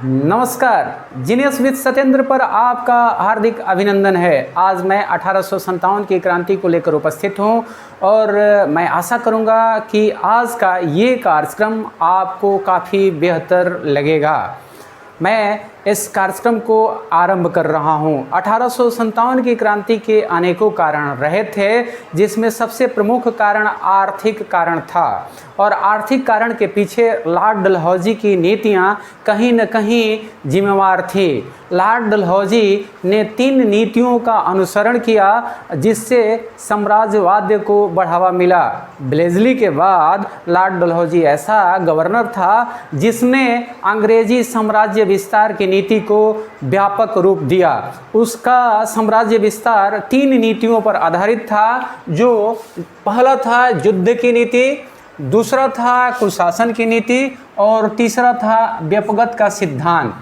नमस्कार। Genius with Satyendra पर आपका हार्दिक अभिनंदन है। आज मैं 1857 की क्रांति को लेकर उपस्थित हूं और मैं आशा करूंगा कि आज का ये कार्यक्रम आपको काफ़ी बेहतर लगेगा। मैं इस कार्यक्रम को आरंभ कर रहा हूं। 1857 की क्रांति के अनेकों कारण रहे थे, जिसमें सबसे प्रमुख कारण आर्थिक कारण था और आर्थिक कारण के पीछे लॉर्ड डलहौजी की नीतियां कहीं न कहीं जिम्मेवार थी। लॉर्ड डलहौजी ने 3 नीतियों का अनुसरण किया जिससे साम्राज्यवाद को बढ़ावा मिला। ब्लेजली के बाद लॉर्ड डलहौजी ऐसा गवर्नर था जिसने अंग्रेजी साम्राज्य विस्तार की नीति को व्यापक रूप दिया। उसका साम्राज्य विस्तार 3 नीतियों पर आधारित था, जो पहला था युद्ध की नीति, दूसरा था कुशासन की नीति और तीसरा था व्यपगत का सिद्धांत।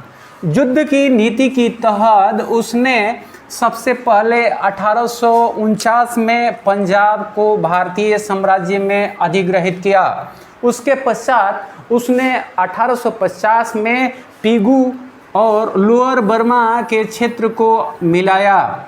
युद्ध की नीति की तहत उसने सबसे पहले 1849 में पंजाब को भारतीय साम्राज्य में अधिग्रहित किया। उसके पश्चात उसने 1850 में पीगू और लोअर बर्मा के क्षेत्र को मिलाया।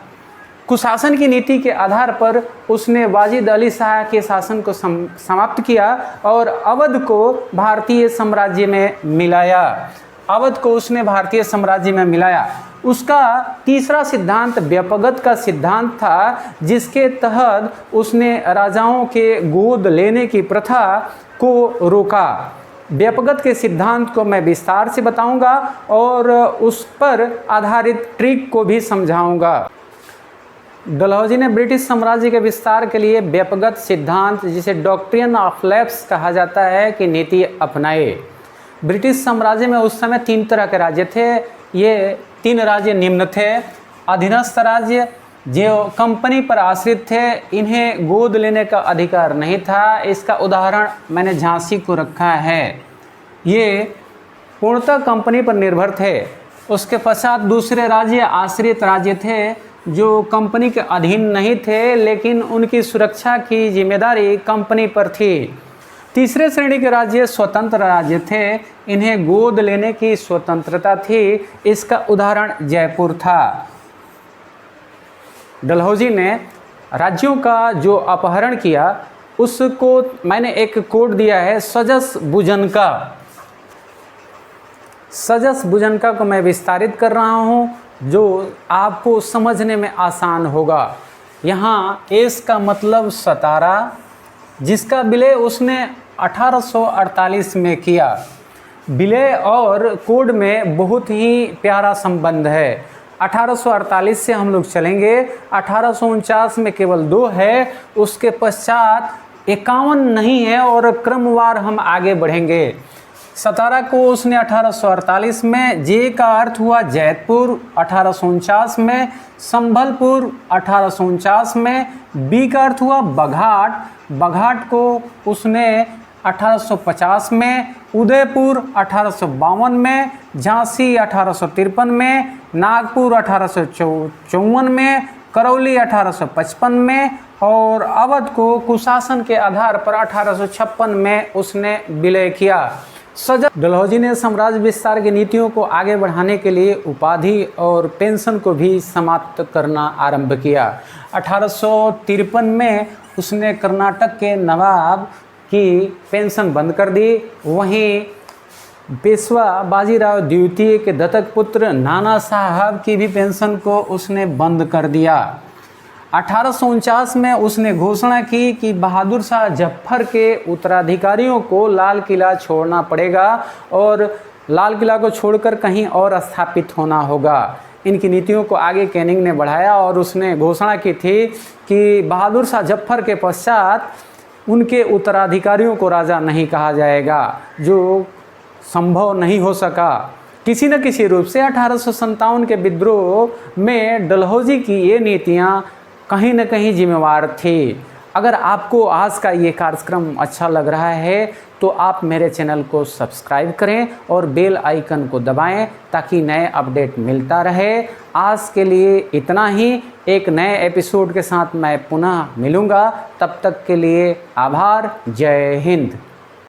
कुशासन की नीति के आधार पर उसने वाजिद अली शाह के शासन को समाप्त किया और अवध को भारतीय साम्राज्य में मिलाया। अवध को उसने भारतीय साम्राज्य में मिलाया। उसका तीसरा सिद्धांत व्यपगत का सिद्धांत था, जिसके तहत उसने राजाओं के गोद लेने की प्रथा को रोका। व्यपगत के सिद्धांत को मैं विस्तार से बताऊंगा और उस पर आधारित ट्रिक को भी समझाऊंगा। डलहौजी ने ब्रिटिश साम्राज्य के विस्तार के लिए व्यपगत सिद्धांत, जिसे डॉक्ट्रिन ऑफ लैप्स कहा जाता है, की नीति अपनाई। ब्रिटिश साम्राज्य में उस समय 3 तरह के राज्य थे। ये 3 राज्य निम्न थे। अधीनस्थ राज्य जो कंपनी पर आश्रित थे, इन्हें गोद लेने का अधिकार नहीं था। इसका उदाहरण मैंने झांसी को रखा है। ये पूर्णतः कंपनी पर निर्भर थे। उसके पश्चात दूसरे राज्य आश्रित राज्य थे, जो कंपनी के अधीन नहीं थे, लेकिन उनकी सुरक्षा की जिम्मेदारी कंपनी पर थी। तीसरे श्रेणी के राज्य स्वतंत्र राज्य थे। इन्हें गोद लेने की स्वतंत्रता थी। इसका उदाहरण जयपुर था। डलहौजी ने राज्यों का जो अपहरण किया, उसको मैंने एक कोड दिया है, सजस बुजनका। सजस बुजनका को मैं विस्तारित कर रहा हूँ, जो आपको समझने में आसान होगा। यहाँ एस का मतलब सतारा, जिसका विलय उसने 1848 में किया। विलय और कोड में बहुत ही प्यारा संबंध है। 1848 से हम लोग चलेंगे। 1849 में केवल 2 है, उसके पश्चात 51 नहीं है और क्रमवार हम आगे बढ़ेंगे। सतारा को उसने 1848 में, जे का अर्थ हुआ जैतपुर 1849 में, संभलपुर 1849 में, बी का अर्थ हुआ बघाट, बघाट को उसने 1850 में, उदयपुर 1852 में, झांसी 1853 में, नागपुर 1854 में, करौली 1855 में और अवध को कुशासन के आधार पर 1856 में उसने विलय किया। सजस डलहौजी ने साम्राज्य विस्तार की नीतियों को आगे बढ़ाने के लिए उपाधि और पेंशन को भी समाप्त करना आरंभ किया। 1853 में उसने कर्नाटक के नवाब की पेंशन बंद कर दी। वहीं पेशवा बाजीराव द्वितीय के दत्तक पुत्र नाना साहब की भी पेंशन को उसने बंद कर दिया। 1849 में उसने घोषणा की कि बहादुर शाह जफर के उत्तराधिकारियों को लाल किला छोड़ना पड़ेगा और लाल किला को छोड़कर कहीं और स्थापित होना होगा। इनकी नीतियों को आगे कैनिंग ने बढ़ाया और उसने घोषणा की थी कि बहादुर शाह जफर के पश्चात उनके उत्तराधिकारियों को राजा नहीं कहा जाएगा, जो संभव नहीं हो सका। किसी न किसी रूप से 1857 के विद्रोह में डलहौजी की ये नीतियाँ कहीं न कहीं जिम्मेवार थी। अगर आपको आज का ये कार्यक्रम अच्छा लग रहा है तो आप मेरे चैनल को सब्सक्राइब करें और बेल आइकन को दबाएं ताकि नए अपडेट मिलता रहे। आज के लिए इतना ही। एक नए एपिसोड के साथ मैं पुनः मिलूँगा। तब तक के लिए आभार। जय हिंद।